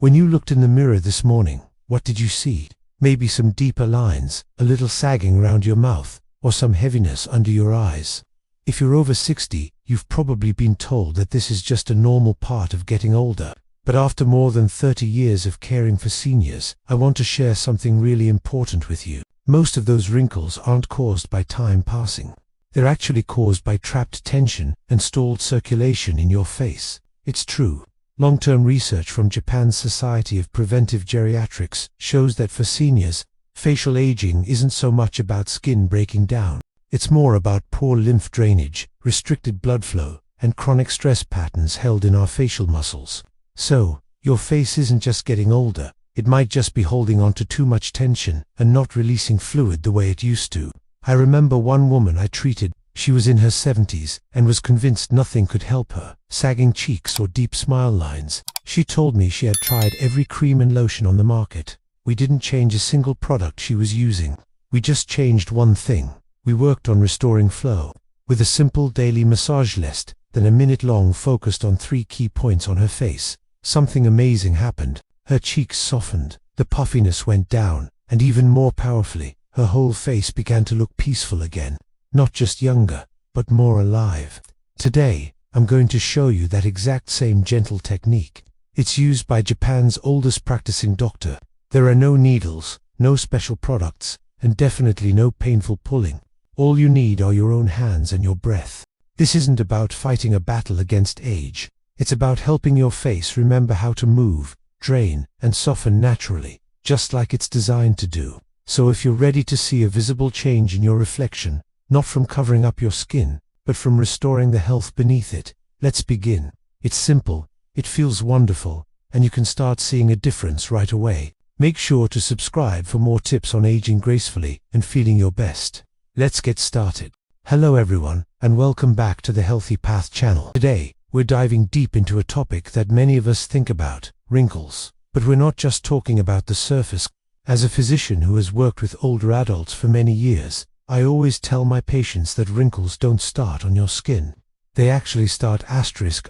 When you looked in the mirror this morning, what did you see? Maybe some deeper lines, a little sagging around your mouth, or some heaviness under your eyes. If you're over 60, you've probably been told that this is just a normal part of getting older. But after more than 30 years of caring for seniors, I want to share something really important with you. Most of those wrinkles aren't caused by time passing. They're actually caused by trapped tension and stalled circulation in your face. It's true. Long-term research from Japan's Society of Preventive Geriatrics shows that for seniors, facial aging isn't so much about skin breaking down. It's more about poor lymph drainage, restricted blood flow, and chronic stress patterns held in our facial muscles. So, your face isn't just getting older, it might just be holding on to too much tension and not releasing fluid the way it used to. I remember one woman I treated. She was in her 70s and was convinced nothing could help her, sagging cheeks or deep smile lines. She told me she had tried every cream and lotion on the market. We didn't change a single product she was using. We just changed one thing. We worked on restoring flow. With a simple daily massage less than a minute long focused on 3 key points on her face, something amazing happened. Her cheeks softened, the puffiness went down, and even more powerfully, her whole face began to look peaceful again. Not just younger, but more alive. Today, I'm going to show you that exact same gentle technique. It's used by Japan's oldest practicing doctor. There are no needles, no special products, and definitely no painful pulling. All you need are your own hands and your breath. This isn't about fighting a battle against age. It's about helping your face remember how to move, drain, and soften naturally, just like it's designed to do. So if you're ready to see a visible change in your reflection, not from covering up your skin, but from restoring the health beneath it, let's begin. It's simple, it feels wonderful, and you can start seeing a difference right away. Make sure to subscribe for more tips on aging gracefully and feeling your best. Let's get started. Hello everyone, and welcome back to the Healthy Path channel. Today, we're diving deep into a topic that many of us think about, wrinkles. But we're not just talking about the surface. As a physician who has worked with older adults for many years, I always tell my patients that wrinkles don't start on your skin. They actually start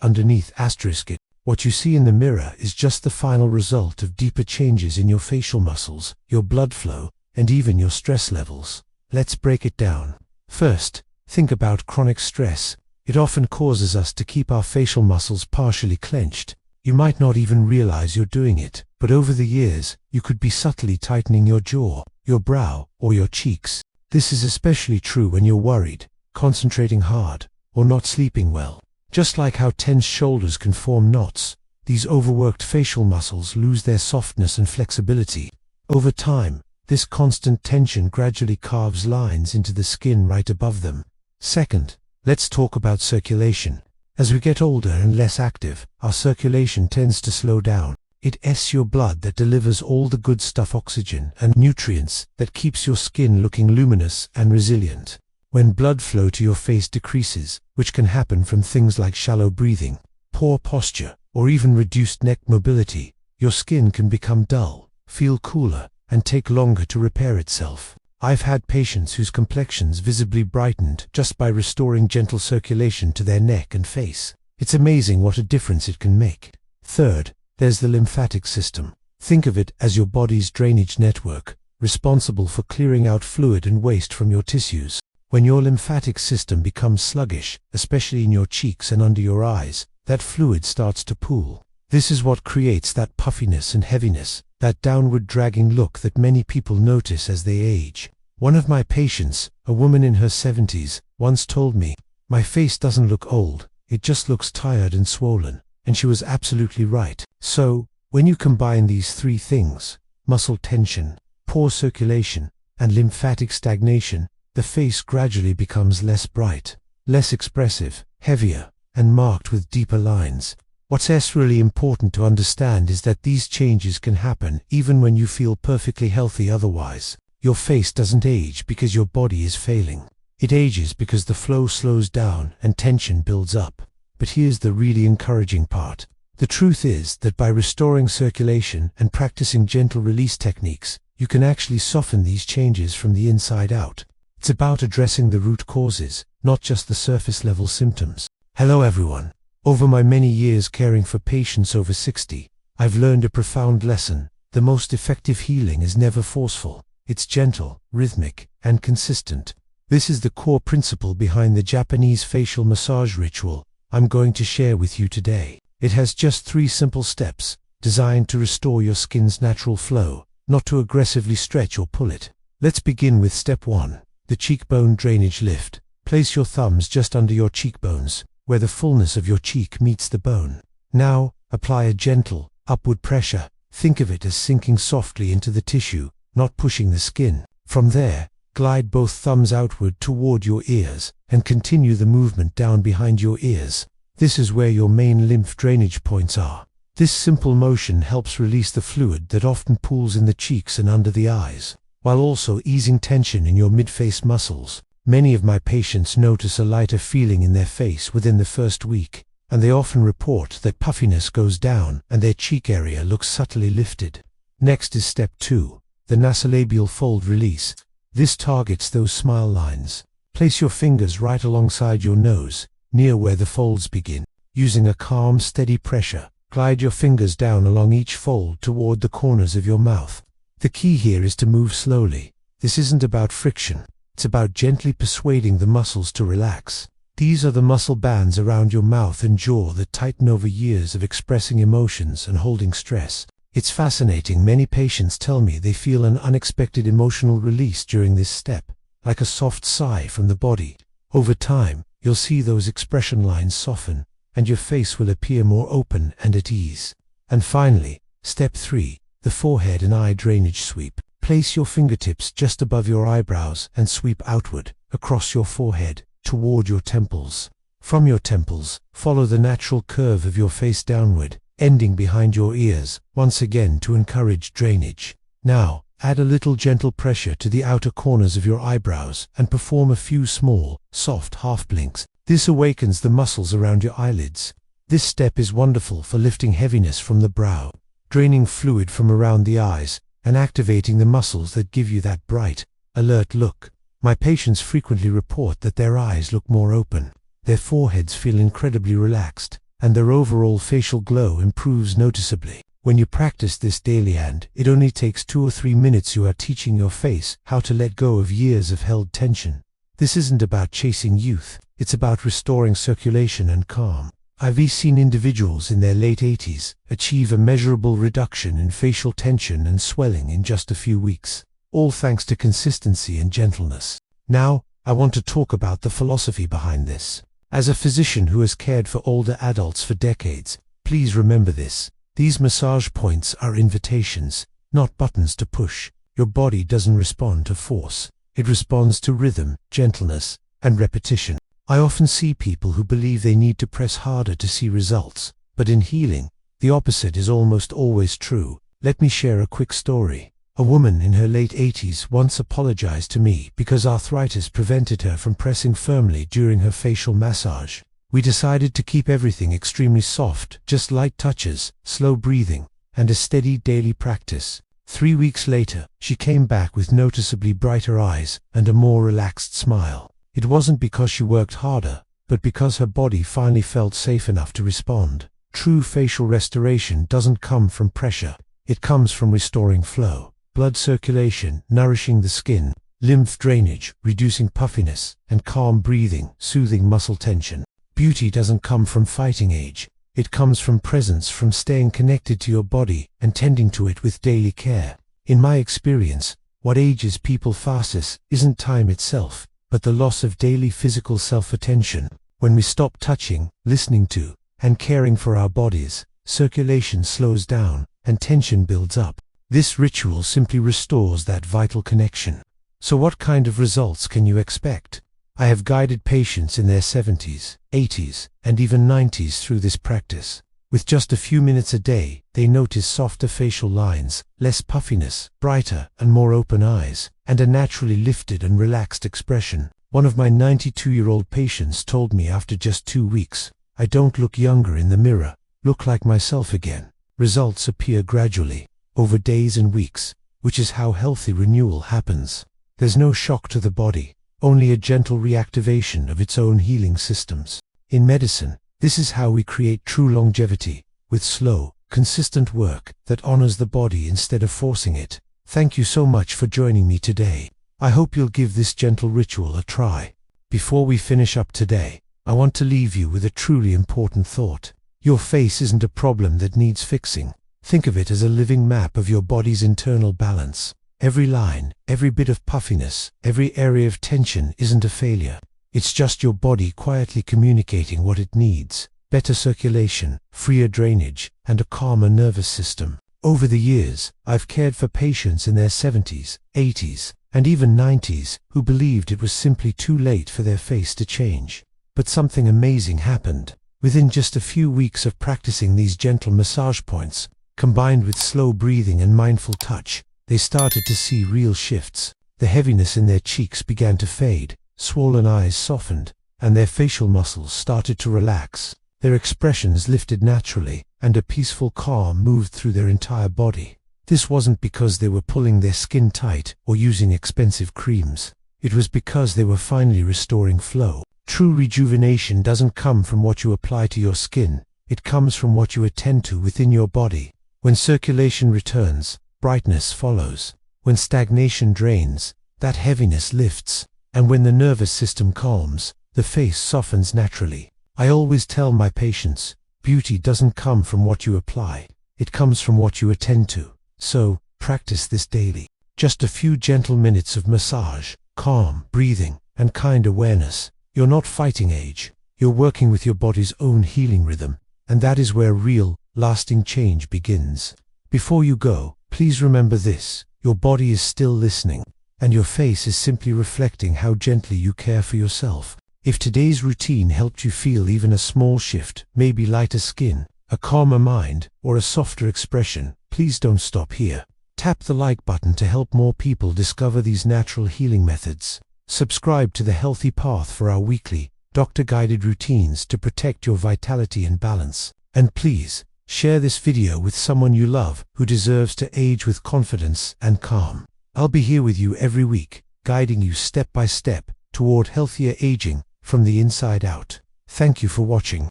underneath it. What you see in the mirror is just the final result of deeper changes in your facial muscles, your blood flow, and even your stress levels. Let's break it down. First, think about chronic stress. It often causes us to keep our facial muscles partially clenched. You might not even realize you're doing it, but over the years, you could be subtly tightening your jaw, your brow, or your cheeks. This is especially true when you're worried, concentrating hard, or not sleeping well. Just like how tense shoulders can form knots, these overworked facial muscles lose their softness and flexibility. Over time, this constant tension gradually carves lines into the skin right above them. Second, let's talk about circulation. As we get older and less active, our circulation tends to slow down. It's your blood that delivers all the good stuff, oxygen and nutrients, that keeps your skin looking luminous and resilient. When blood flow to your face decreases, which can happen from things like shallow breathing, poor posture, or even reduced neck mobility, your skin can become dull, feel cooler, and take longer to repair itself. I've had patients whose complexions visibly brightened just by restoring gentle circulation to their neck and face. It's amazing what a difference it can make. Third, there's the lymphatic system. Think of it as your body's drainage network, responsible for clearing out fluid and waste from your tissues. When your lymphatic system becomes sluggish, especially in your cheeks and under your eyes, that fluid starts to pool. This is what creates that puffiness and heaviness, that downward dragging look that many people notice as they age. One of my patients, a woman in her 70s, once told me, "My face doesn't look old, it just looks tired and swollen." And she was absolutely right. So, when you combine these 3 things, muscle tension, poor circulation, and lymphatic stagnation, the face gradually becomes less bright, less expressive, heavier, and marked with deeper lines. What's really important to understand is that these changes can happen even when you feel perfectly healthy otherwise. Your face doesn't age because your body is failing. It ages because the flow slows down and tension builds up. But here's the really encouraging part. The truth is that by restoring circulation and practicing gentle release techniques, you can actually soften these changes from the inside out. It's about addressing the root causes, not just the surface level symptoms. Hello everyone. Over my many years caring for patients over 60, I've learned a profound lesson. The most effective healing is never forceful. It's gentle, rhythmic, and consistent. This is the core principle behind the Japanese facial massage ritual I'm going to share with you today. It has just 3 simple steps, designed to restore your skin's natural flow, not to aggressively stretch or pull it. Let's begin with step 1, the cheekbone drainage lift. Place your thumbs just under your cheekbones, where the fullness of your cheek meets the bone. Now, apply a gentle, upward pressure. Think of it as sinking softly into the tissue, not pushing the skin. From there, glide both thumbs outward toward your ears, and continue the movement down behind your ears. This is where your main lymph drainage points are. This simple motion helps release the fluid that often pools in the cheeks and under the eyes, while also easing tension in your mid-face muscles. Many of my patients notice a lighter feeling in their face within the first week, and they often report that puffiness goes down and their cheek area looks subtly lifted. Next is step 2, the nasolabial fold release. This targets those smile lines. Place your fingers right alongside your nose, near where the folds begin. Using a calm, steady pressure, glide your fingers down along each fold toward the corners of your mouth. The key here is to move slowly. This isn't about friction. It's about gently persuading the muscles to relax. These are the muscle bands around your mouth and jaw that tighten over years of expressing emotions and holding stress. It's fascinating. Many patients tell me they feel an unexpected emotional release during this step, like a soft sigh from the body. Over time, you'll see those expression lines soften, and your face will appear more open and at ease. And finally, step 3, the forehead and eye drainage sweep. Place your fingertips just above your eyebrows and sweep outward, across your forehead, toward your temples. From your temples, follow the natural curve of your face downward, ending behind your ears, once again to encourage drainage. Now, add a little gentle pressure to the outer corners of your eyebrows and perform a few small, soft half blinks. This awakens the muscles around your eyelids. This step is wonderful for lifting heaviness from the brow, draining fluid from around the eyes, and activating the muscles that give you that bright, alert look. My patients frequently report that their eyes look more open, their foreheads feel incredibly relaxed, and their overall facial glow improves noticeably. When you practice this daily, and it only takes 2 or 3 minutes, you are teaching your face how to let go of years of held tension. This isn't about chasing youth, it's about restoring circulation and calm. I've seen individuals in their late 80s achieve a measurable reduction in facial tension and swelling in just a few weeks, all thanks to consistency and gentleness. Now, I want to talk about the philosophy behind this. As a physician who has cared for older adults for decades, please remember this. These massage points are invitations, not buttons to push. Your body doesn't respond to force. It responds to rhythm, gentleness, and repetition. I often see people who believe they need to press harder to see results, but in healing, the opposite is almost always true. Let me share a quick story. A woman in her late 80s once apologized to me because arthritis prevented her from pressing firmly during her facial massage. We decided to keep everything extremely soft, just light touches, slow breathing, and a steady daily practice. 3 weeks later, she came back with noticeably brighter eyes and a more relaxed smile. It wasn't because she worked harder, but because her body finally felt safe enough to respond. True facial restoration doesn't come from pressure. It comes from restoring flow, blood circulation, nourishing the skin, lymph drainage, reducing puffiness, and calm breathing, soothing muscle tension. Beauty doesn't come from fighting age. It comes from presence, from staying connected to your body and tending to it with daily care. In my experience, what ages people fastest isn't time itself, but the loss of daily physical self-attention. When we stop touching, listening to, and caring for our bodies, circulation slows down and tension builds up. This ritual simply restores that vital connection. So what kind of results can you expect? I have guided patients in their 70s, 80s, and even 90s through this practice. With just a few minutes a day, they notice softer facial lines, less puffiness, brighter and more open eyes, and a naturally lifted and relaxed expression. One of my 92-year-old patients told me after just 2 weeks, "I don't look younger in the mirror, look like myself again." Results appear gradually, over days and weeks, which is how healthy renewal happens. There's no shock to the body, only a gentle reactivation of its own healing systems. In medicine, this is how we create true longevity, with slow, consistent work that honors the body instead of forcing it. Thank you so much for joining me today. I hope you'll give this gentle ritual a try. Before we finish up today, I want to leave you with a truly important thought. Your face isn't a problem that needs fixing. Think of it as a living map of your body's internal balance. Every line, every bit of puffiness, every area of tension isn't a failure. It's just your body quietly communicating what it needs: better circulation, freer drainage, and a calmer nervous system. Over the years, I've cared for patients in their 70s, 80s, and even 90s who believed it was simply too late for their face to change. But something amazing happened. Within just a few weeks of practicing these gentle massage points, combined with slow breathing and mindful touch, they started to see real shifts. The heaviness in their cheeks began to fade, swollen eyes softened, and their facial muscles started to relax. Their expressions lifted naturally, and a peaceful calm moved through their entire body. This wasn't because they were pulling their skin tight or using expensive creams. It was because they were finally restoring flow. True rejuvenation doesn't come from what you apply to your skin. It comes from what you attend to within your body. When circulation returns, brightness follows. When stagnation drains, that heaviness lifts. And when the nervous system calms, the face softens naturally. I always tell my patients, beauty doesn't come from what you apply. It comes from what you attend to. So, practice this daily. Just a few gentle minutes of massage, calm breathing, and kind awareness. You're not fighting age. You're working with your body's own healing rhythm. And that is where real, lasting change begins. Before you go, please remember this: your body is still listening, and your face is simply reflecting how gently you care for yourself. If today's routine helped you feel even a small shift, maybe lighter skin, a calmer mind, or a softer expression, please don't stop here. Tap the like button to help more people discover these natural healing methods. Subscribe to The Healthy Path for our weekly, doctor-guided routines to protect your vitality and balance. And please, share this video with someone you love who deserves to age with confidence and calm. I'll be here with you every week, guiding you step by step toward healthier aging from the inside out. Thank you for watching.